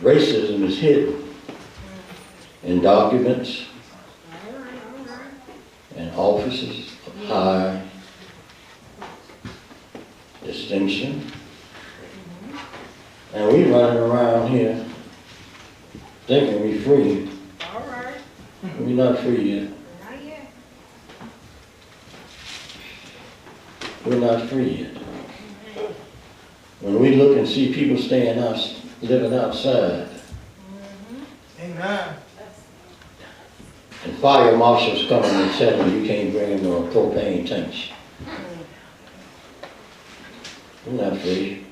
Racism is hidden in documents and offices of high distinction. And we running around here thinking we free. All right. We're not free yet. Not yet. We're not free yet. When we look and see people staying out, living outside, Amen. and fire marshals coming and telling you can't bring in no propane tanks. We're not free.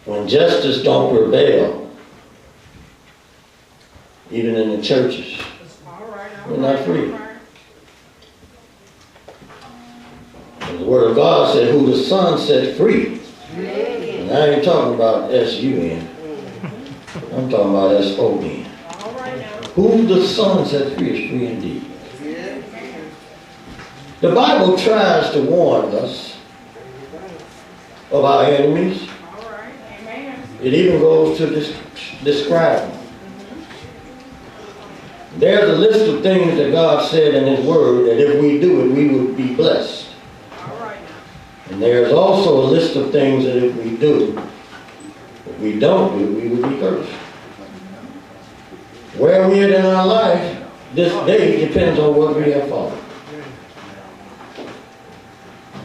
When justice don't prevail, even in the churches, All right. we're not free. The Word of God said, who the Son set free. And I ain't talking about S-U-N. I'm talking about S-O-N. All right now. Who the Son set free is free indeed. The Bible tries to warn us of our enemies. All right. Amen. It even goes to describe them. There's a list of things that God said in His Word that if we do it, we would be blessed. All right now. And there's also a list of things that if we do, if we don't do, we would be cursed. Where we are in our life this day depends on what we have followed.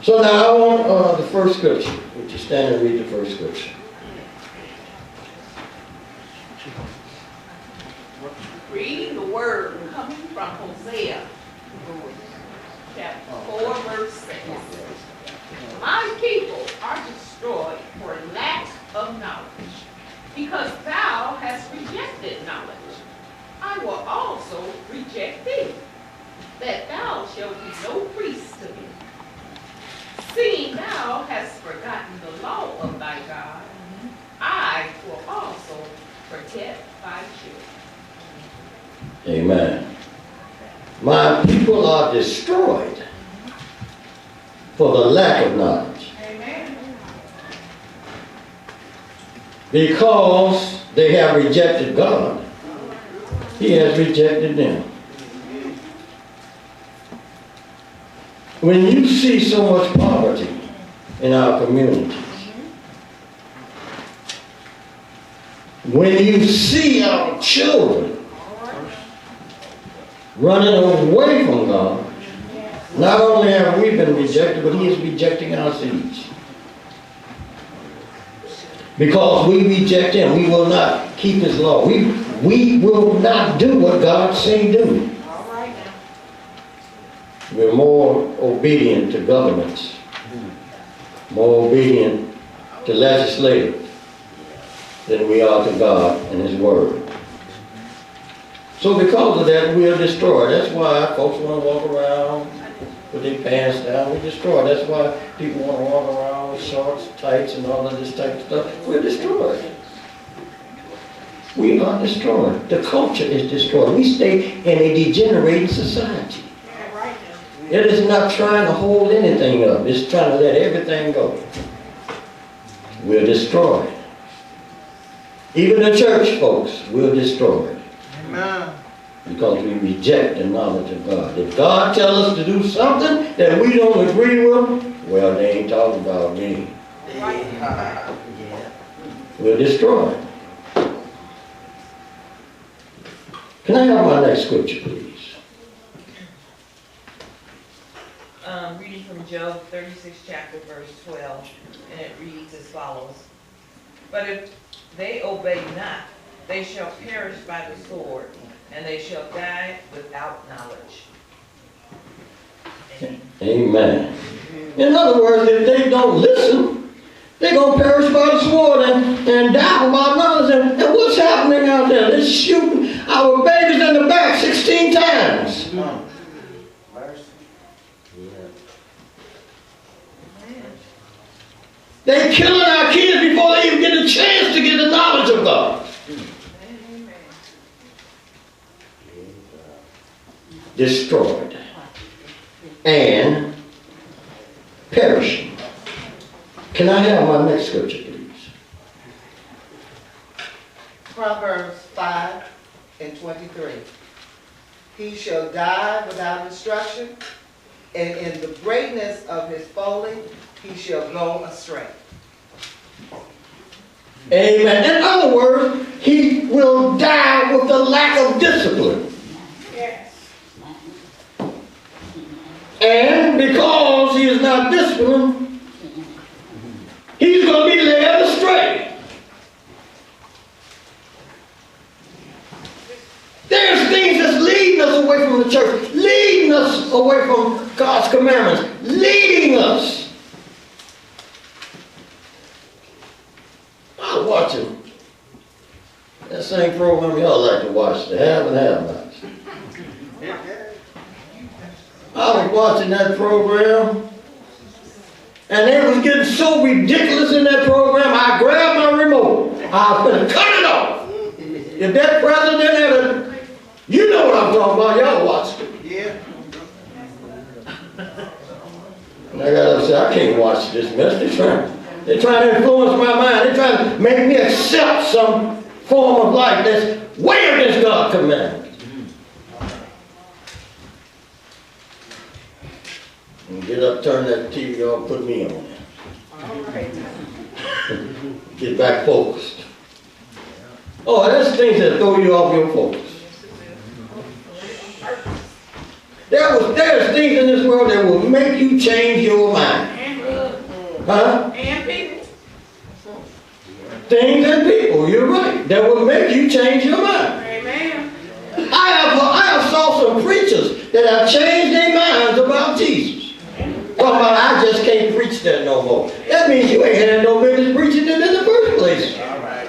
So now I want the first scripture. Would you stand and read the first scripture? Reading the word coming from Hosea, chapter 4, verse 6. My people are destroyed for lack of knowledge, because thou hast rejected knowledge. I will also reject thee, that thou shalt be no priest to me. Seeing thou hast forgotten the law of thy God, I will also forget thy children. Amen. My people are destroyed for the lack of knowledge. Amen. Because they have rejected God, He has rejected them. When you see so much poverty in our communities, when you see our children running away from God, not only have we been rejected, but He is rejecting our seeds. Because we reject Him, we will not keep His law. We will not do what God say do. All right now. We're more obedient to governments, more obedient to legislators than we are to God and His Word. So because of that, we are destroyed. That's why folks want to walk around with their pants down. We're destroyed. That's why people want to walk around with shorts, tights, and all of this type of stuff. We're destroyed. We are destroyed. The culture is destroyed. We stay in a degenerating society. All right now. It is not trying to hold anything up. It's trying to let everything go. We're destroyed. Even the church folks, we're destroyed. Amen. Because we reject the knowledge of God. If God tells us to do something that we don't agree with, well, they ain't talking about me. Right now. We're destroyed. Can I have my next scripture, please? Reading from Job 36 chapter verse 12, and it reads as follows. But if they obey not, they shall perish by the sword, and they shall die without knowledge. Amen. In other words, if they don't listen, they're going to perish by the sword and die without knowledge. And what's happening out there? They're shooting our babies in the back 16 times. They're killing our kids before they even get a chance to get the knowledge of God. Destroyed and perishing Can I have my next scripture, please? Proverbs 5:23. He shall die without instruction, and in the greatness of his folly he shall go astray. Amen. In other words, he will die with the lack of discipline. Yes. And because he is not disciplined, he's going to be led astray. There's things that's leading us away from the church, leading us away from God's commandments, leading us. I was watching that same program y'all like to watch, the have and have-nots. I was watching that program, and they was getting so ridiculous in that program, I grabbed my remote. I was going to cut it off. If that president had a, you know what I'm talking about, y'all watched it. Yeah. And I got up and said, I can't watch this mess. They're trying to influence my mind. They're trying to make me accept some form of life that's way against God's commandments. And get up, turn that TV on, put me on there. All right. Get back focused. Oh, that's things that throw you off your focus. There's things in this world that will make you change your mind. And Huh? people. Things and people, you're right, that will make you change your mind. Amen. I have saw some preachers that have changed their minds about Jesus. Talking about, I just can't preach that no more. That means you ain't had no business preaching it in the first place. All right.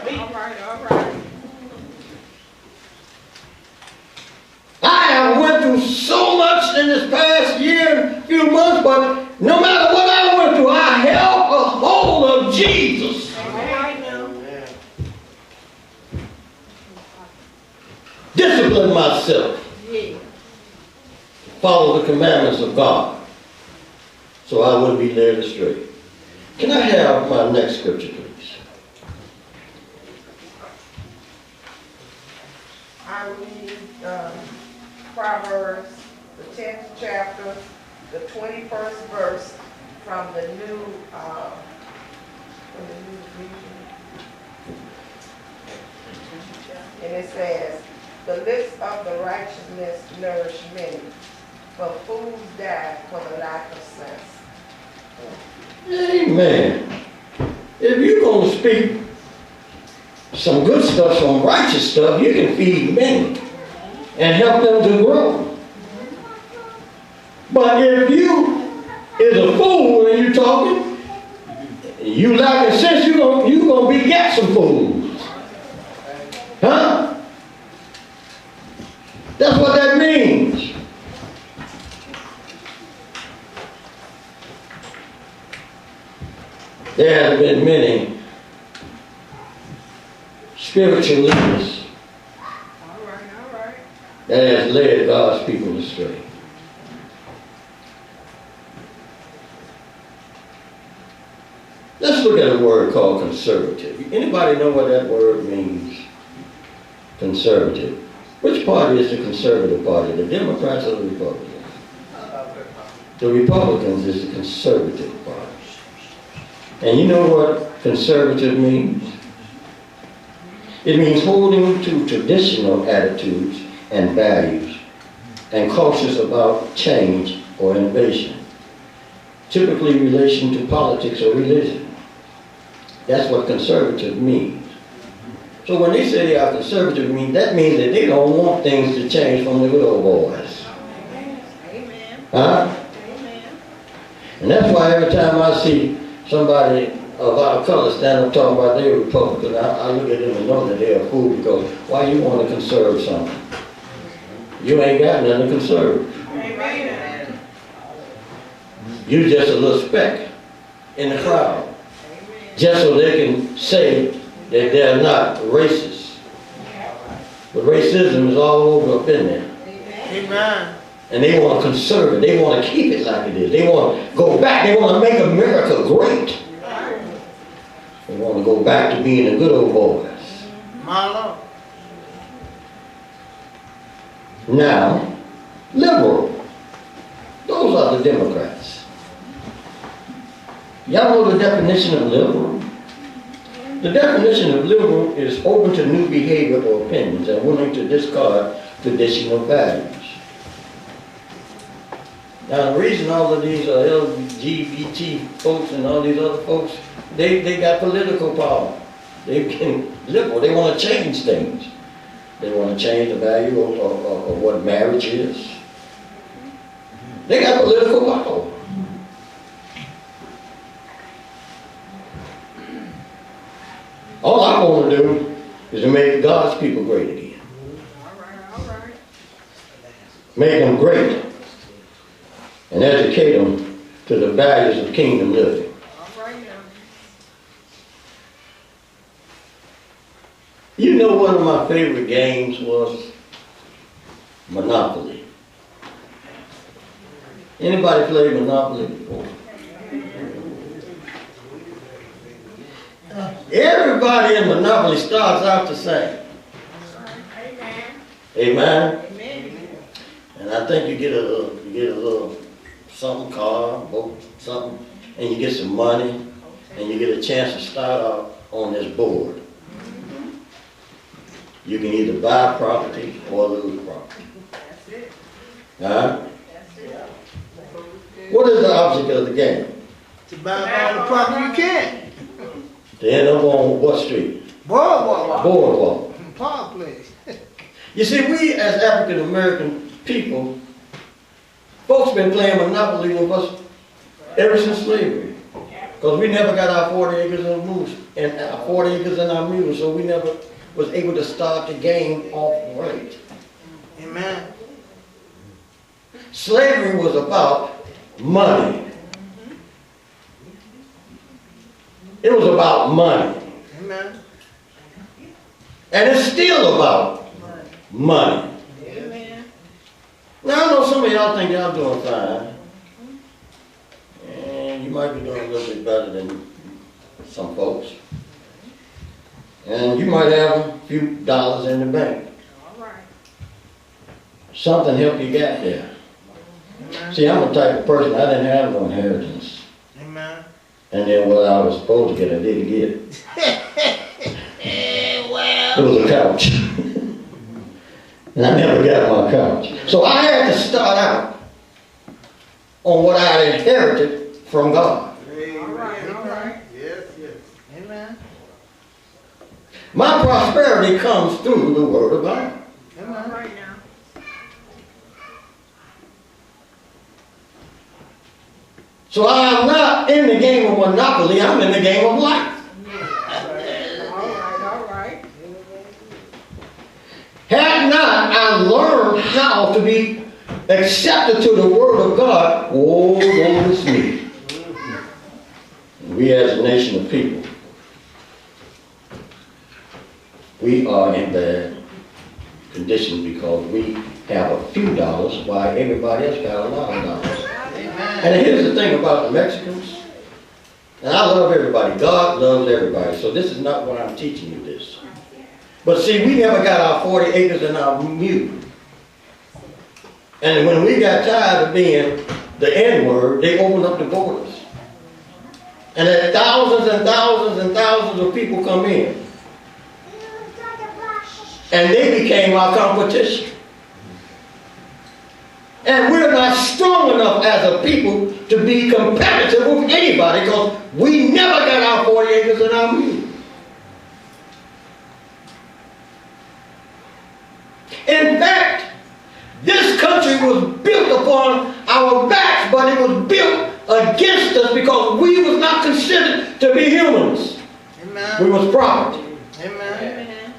I have went through so much in this past year and few months, but no matter what I went through, I held a hold of Jesus. All right now. Discipline myself. Yeah. Follow the commandments of God, so I wouldn't be led astray. Can I have my next scripture, please? I read Proverbs, the 10th chapter, the 21st verse from the New Revision. And it says, the lips of the righteousness nourish many, but fools die for the lack of sense. Amen. If you're going to speak some good stuff, some righteous stuff, you can feed many and help them to grow. But if you is a fool and you talking, you lacking sense, you're going to beget some fools. Huh? That's what that means. There have been many spiritual leaders All right. that has led God's people astray. Let's look at a word called conservative. Anybody know what that word means? Conservative. Which party is the conservative party? The Democrats or the Republicans? The Republicans is the conservative party. And you know what conservative means? It means holding to traditional attitudes and values and cautious about change or innovation, typically in relation to politics or religion. That's what conservative means. So when they say they are conservative, that means that they don't want things to change from the good old boys. Amen. Huh? Amen. And that's why every time I see somebody of our color stand up talking about they're Republican, I look at them and know that they're a fool, because why you want to conserve something? You ain't got nothing to conserve. Amen. You just a little speck in the crowd, just so they can say that they're not racist. But racism is all over up in there. Amen. And they want to conserve it. They want to keep it like it is. They want to go back. They want to make America great. They want to go back to being the good old boys. My Lord. Now, liberal. Those are the Democrats. Y'all know the definition of liberal? The definition of liberal is open to new behavior or opinions and willing to discard traditional values. Now, the reason all of these LGBT folks and all these other folks, they got political power. They've been liberal. They want to change things. They want to change the value of what marriage is. They got political power. All I want to do is to make God's people great again. All right. Make them great and educate them to the values of kingdom living. All right now. You know, one of my favorite games was Monopoly. Anybody play Monopoly before? Everybody in Monopoly starts out the same. Amen. Amen. And I think you get a little something car, boat, something, and you get some money, and you get a chance to start out on this board. You can either buy property or lose property. That's it. Huh? That's it. What is the object of the game? To buy all the property you can. To end up on what street? Boardwalk. Boardwalk. Park place. You see, we as African American people, folks been playing Monopoly with us ever since slavery. Because we never got our 40 acres and moose, and our 40 acres and our mules, so we never was able to start the game off right. Amen. Slavery was about money. It was about money. Amen. And it's still about money. Amen. Now, I know some of y'all think y'all doing fine. And you might be doing a little bit better than some folks. And you might have a few dollars in the bank. All right. Something helped you get there. Amen. See, I'm the type of person, I didn't have no inheritance. Amen. And then what I was supposed to get, I didn't get. It was a couch. And I never got my couch. So I had to start out on what I had inherited from God. All right, all right. Yes, yes. Amen. My prosperity comes through the Word of God. All Amen. right now. So I'm not in the game of Monopoly, I'm in the game of life. All right. Had not I learned how to be accepted to the Word of God, oh, woe is me. We as a nation of people, we are in bad condition because we have a few dollars while everybody else got a lot of dollars. And here's the thing about the Mexicans, and I love everybody, God loves everybody, so this is not why I'm teaching you this. But see, we never got our 40 acres and our mule. And when we got tired of being the N-word, they opened up the borders. And then thousands and thousands and thousands of people come in. And they became our competition. And we're not strong enough as a people to be competitive with anybody because we never got our 40 acres and our mule. In fact, this country was built upon our backs, but it was built against us because we was not considered to be humans. Amen. We was property. Amen. Amen.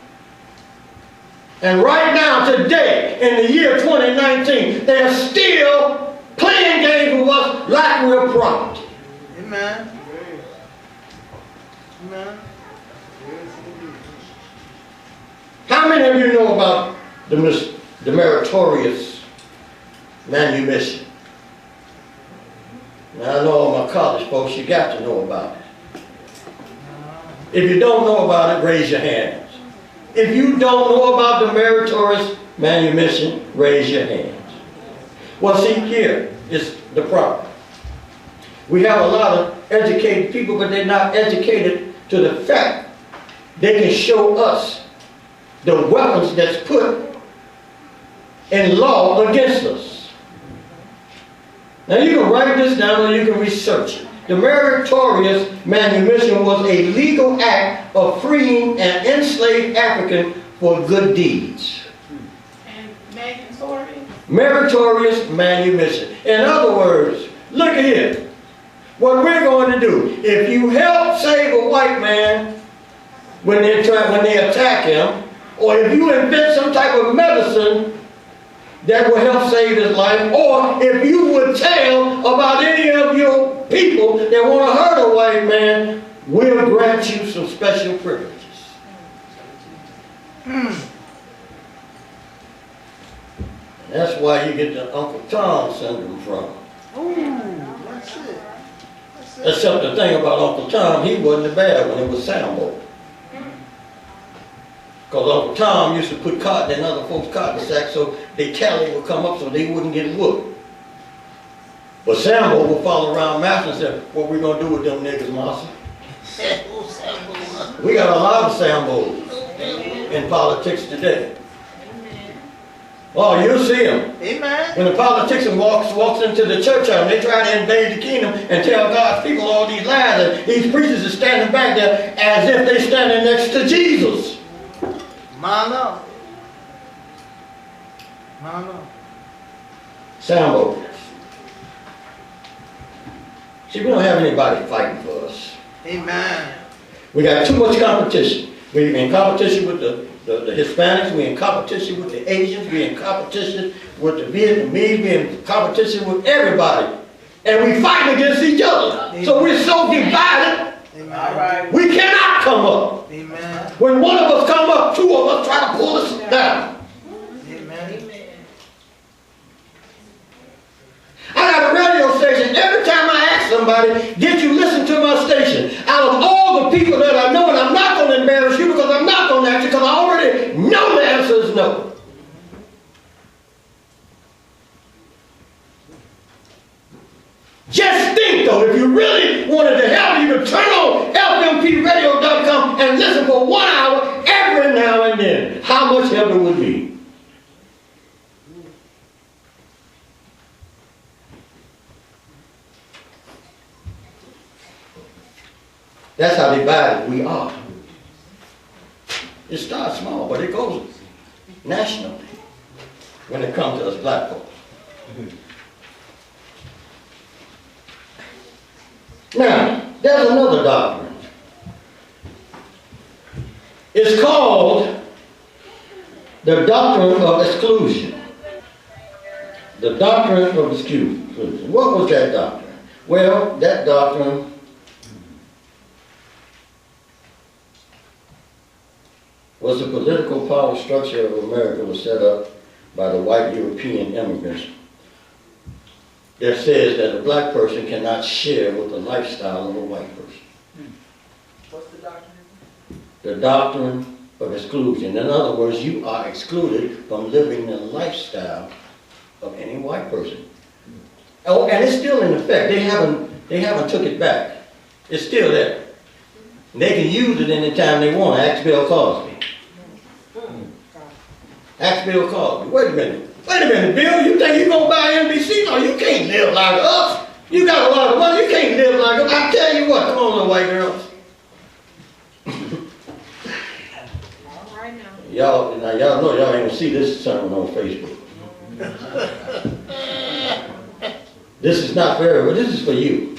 And right now, today, in the year 2019, they are still playing games with us like we're property. Amen. Amen. How many of you know about the meritorious manumission? Now, I know all my college folks, you got to know about it. If you don't know about it, raise your hands. If you don't know about the meritorious manumission, raise your hands. Well, see, here is the problem. We have a lot of educated people, but they're not educated to the fact they can show us the weapons that's put in law against us. Now, you can write this down or you can research it. The meritorious manumission was a legal act of freeing an enslaved African for good deeds. And mandatory. Meritorious manumission. In other words, look at here. What we're going to do, if you help save a white man when they attack him, or if you invent some type of medicine that will help save his life, or if you would tell about any of your people that want to hurt a white man, we'll grant you some special privileges. That's why you get the Uncle Tom syndrome from. That's it. Except the thing about Uncle Tom, he wasn't bad when it was Sambo. Because Uncle Tom used to put cotton in other folks' cotton sacks so their tally would come up so they wouldn't get whooped. But Sambo would follow around Master and say, what we going to do with them niggas, Master? We got a lot of Sambos in politics today. Oh, you'll see them. Amen. When the politician walks into the church house, they try to invade the kingdom and tell God's people all these lies, and these preachers are standing back there as if they're standing next to Jesus. Mano. Sambo. See, we don't have anybody fighting for us. Amen. We got too much competition. We're in competition with the Hispanics, we're in competition with the Asians, we're in competition with the Vietnamese, we're in competition with everybody. And we fight against each other. Amen. So we're so divided, Amen. All right. we cannot come up. Amen. When one of us come up, two of us try to pull us down. Amen. I got a radio station. Every time I ask somebody, did you listen to my station? Out of all the people that I know, and I'm not going to embarrass you because I'm not going to ask you because I already know the answer is no. Just think though, if you really wanted to help, you could turn on fmpradio.com and listen for 1 hour every now and then. How much help it would be. That's how divided we are. It starts small, but it goes nationally when it comes to us black folks. Now, there's another doctrine. It's called the doctrine of exclusion. The doctrine of exclusion. What was that doctrine? Well, that doctrine was the political power structure of America was set up by the white European immigrants that says that a black person cannot share with the lifestyle of a white person. What's the doctrine? The doctrine of exclusion. In other words, you are excluded from living the lifestyle of any white person. Oh, and it's still in effect. They haven't took it back. It's still there. They can use it anytime they want. Ask Bill Cosby. Ask Bill Cosby. Wait a minute, Bill. You think you're going to buy NBC? No, you can't live like us. You got a lot of money. You can't live like us. I tell you what. Come on, little white girls. All right now. Y'all know y'all ain't going to see this sermon on Facebook. This is not for everyone. This is for you.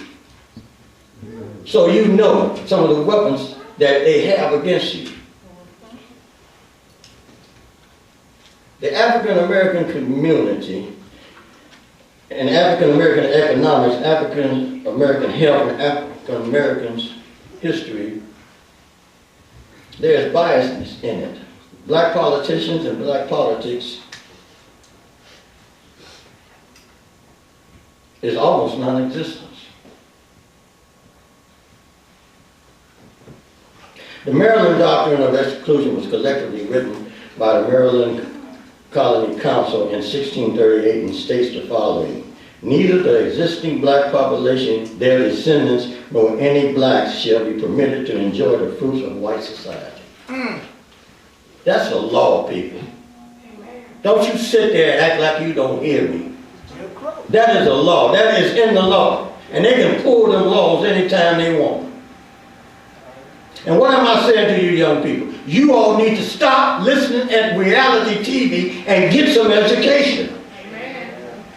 So you know some of the weapons that they have against you. The African American community and African American economics, African American health, and African Americans' history, there's biasness in it. Black politicians and black politics is almost non-existent. The Maryland Doctrine of Exclusion was collectively written by the Maryland Colony Council in 1638 and states the following. Neither the existing black population, their descendants, nor any blacks shall be permitted to enjoy the fruits of white society. That's a law, people. Don't you sit there and act like you don't hear me. That is a law. That is in the law. And they can pull them laws anytime they want. And what am I saying to you young people? You all need to stop listening at reality TV and get some education.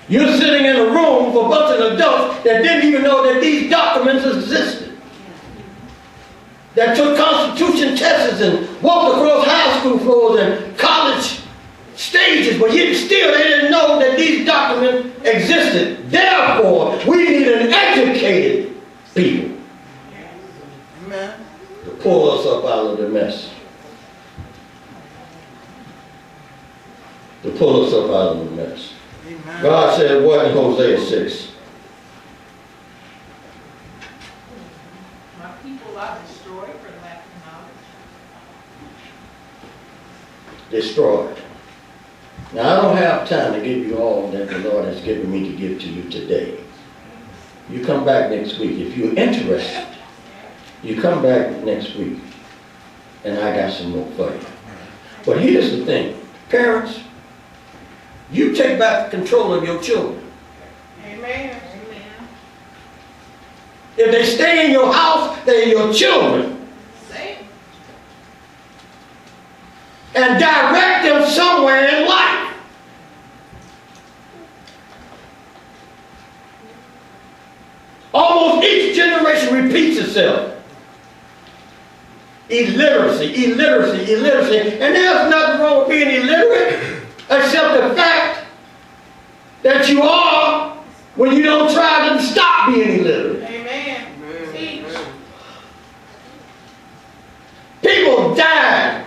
You're sitting in a room with a bunch of adults that didn't even know that these documents existed. That took constitution tests and walked across high school floors and college stages, but yet still they didn't know that these documents existed. Therefore, we need an educated people. Amen. To pull us up out of the mess. To pull us up out of the mess. Amen. God said what in Hosea 6? My people are destroyed for lack of knowledge. Destroyed. Now I don't have time to give you all that the Lord has given me to give to you today. You come back next week. If you're interested, you come back next week and I got some more for you. But here's the thing. Parents, you take back control of your children. Amen. If they stay in your house, they're your children. Say, And direct them somewhere in life. Almost each generation repeats itself. Illiteracy, illiteracy, illiteracy. And there's nothing wrong with being illiterate except the fact that you are when you don't try to stop being illiterate. Amen. Teach. People died.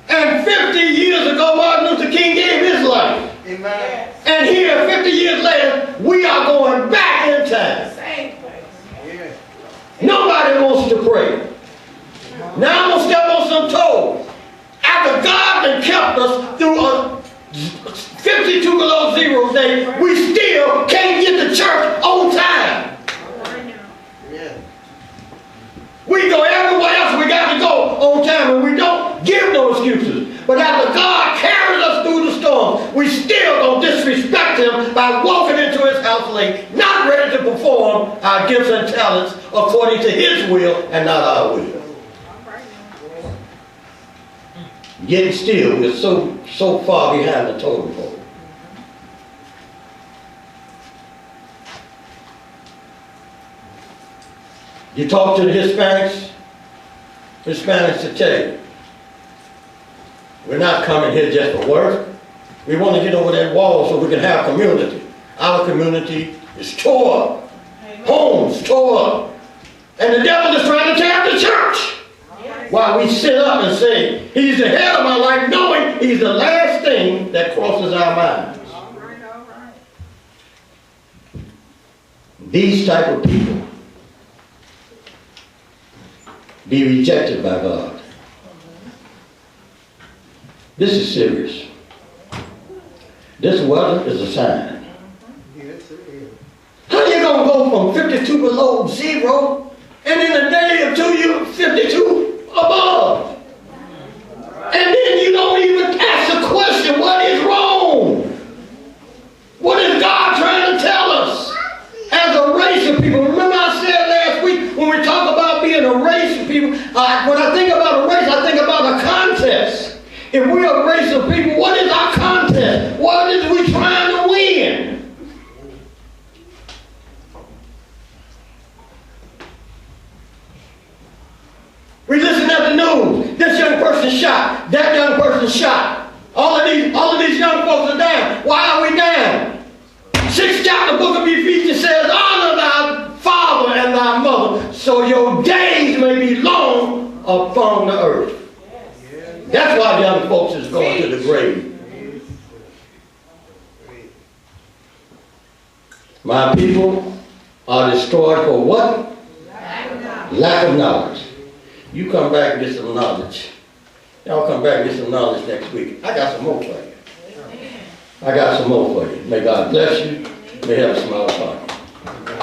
And 50 years ago, Martin Luther King gave his life. Amen. Yes. And here, 50 years later, we are going back in time. Same place. Yeah. Nobody wants to pray. Now I'm going to step on some toes. After God has kept us through a 52 below zero day, we still can't get to church on time. Yeah. We go everywhere else we got to go on time, and we don't give no excuses. But after God carries us through the storm, we still don't disrespect Him by walking into His house late, not ready to perform our gifts and talents according to His will and not our will. Yet still, we're so far behind the totem pole. You talk to the Hispanics will tell you, we're not coming here just for work. We want to get over that wall so we can have community. Our community is tore up. Homes tore up. And the devil is trying to tear up the church. While we sit up and say, He's the head of my life, knowing He's the last thing that crosses our minds. All right, all right. These type of people be rejected by God. This is serious. This weather is a sign. Yes, it is. How you going to go from 52 below zero and in a day or two you're 52 above? And then you don't even ask the question, what is wrong? What is God trying to tell us as a race of people? Remember I said last week when we talk about being a race of people, when I think about a race, I think about a contest. If we're a race of people, what is our contest? What is we trying to win? We listen at the news. This young person shot. That young person shot. All of these young folks are down. Why are we down? 6th chapter book of Ephesians says, honor thy father and thy mother, so your days may be long upon the earth. That's why young folks is going to the grave. My people are destroyed for what? Lack of knowledge. You come back and get some knowledge. Y'all come back and get some knowledge next week. I got some more for you. I got some more for you. May God bless you. May heaven smile upon you.